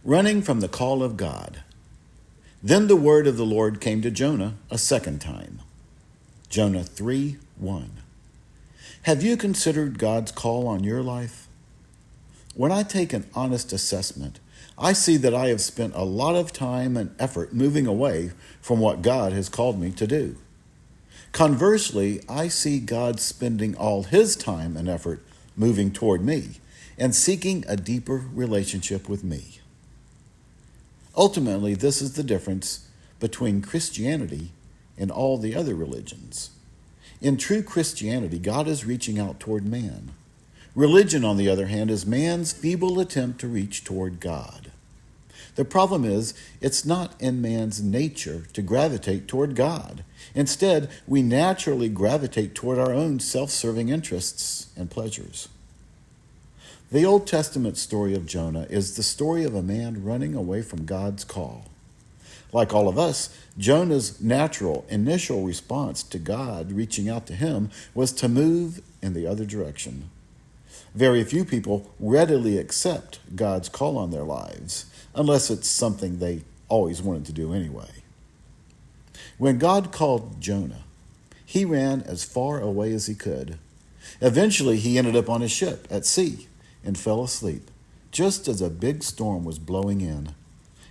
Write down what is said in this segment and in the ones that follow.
Running from the call of God. Then the word of the Lord came to Jonah a second time. Jonah 3:1. Have you considered God's call on your life? When I take an honest assessment, I see that I have spent a lot of time and effort moving away from what God has called me to do. Conversely, I see God spending all his time and effort moving toward me and seeking a deeper relationship with me. Ultimately, this is the difference between Christianity and all the other religions. In true Christianity, God is reaching out toward man. Religion, on the other hand, is man's feeble attempt to reach toward God. The problem is, it's not in man's nature to gravitate toward God. Instead, we naturally gravitate toward our own self-serving interests and pleasures. The Old Testament story of Jonah is the story of a man running away from God's call. Like all of us, Jonah's natural initial response to God reaching out to him was to move in the other direction. Very few people readily accept God's call on their lives, unless it's something they always wanted to do anyway. When God called Jonah, he ran as far away as he could. Eventually, he ended up on a ship at sea and fell asleep, just as a big storm was blowing in.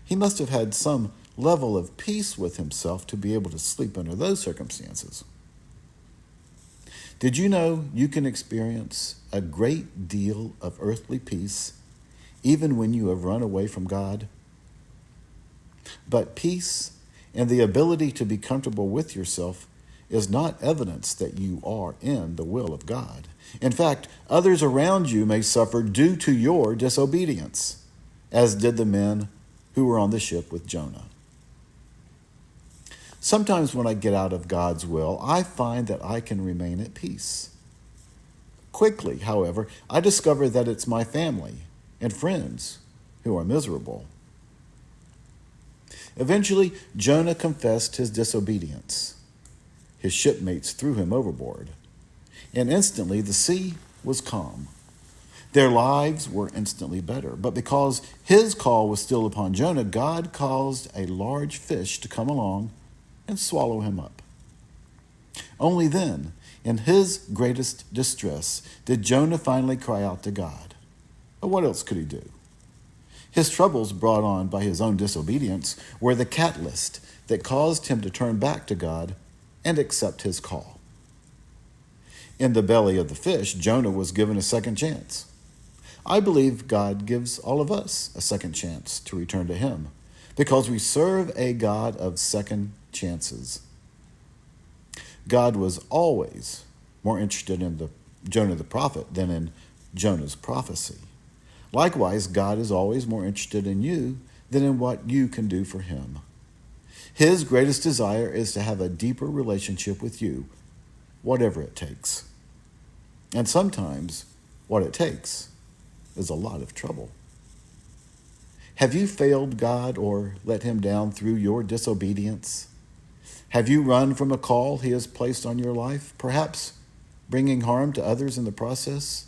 He must have had some level of peace with himself to be able to sleep under those circumstances. Did you know you can experience a great deal of earthly peace even when you have run away from God? But peace and the ability to be comfortable with yourself is not evidence that you are in the will of God. In fact, others around you may suffer due to your disobedience, as did the men who were on the ship with Jonah. Sometimes when I get out of God's will, I find that I can remain at peace. Quickly, however, I discover that it's my family and friends who are miserable. Eventually, Jonah confessed his disobedience. His shipmates threw him overboard, and instantly the sea was calm. Their lives were instantly better, but because his call was still upon Jonah, God caused a large fish to come along and swallow him up. Only then, in his greatest distress, did Jonah finally cry out to God. But what else could he do? His troubles brought on by his own disobedience were the catalyst that caused him to turn back to God and accept his call. In the belly of the fish, Jonah was given a second chance. I believe God gives all of us a second chance to return to him because we serve a God of second chances. God was always more interested in Jonah the prophet than in Jonah's prophecy. Likewise, God is always more interested in you than in what you can do for him. His greatest desire is to have a deeper relationship with you, whatever it takes. And sometimes what it takes is a lot of trouble. Have you failed God or let him down through your disobedience? Have you run from a call he has placed on your life, perhaps bringing harm to others in the process?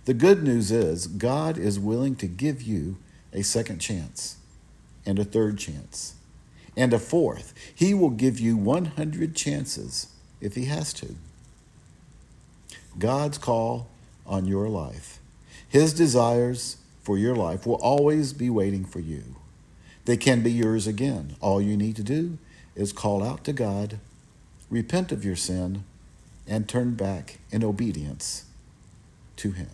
The good news is God is willing to give you a second chance and a third chance and a fourth. He will give you 100 chances if he has to. God's call on your life, his desires for your life will always be waiting for you. They can be yours again. All you need to do is call out to God, repent of your sin, and turn back in obedience to him.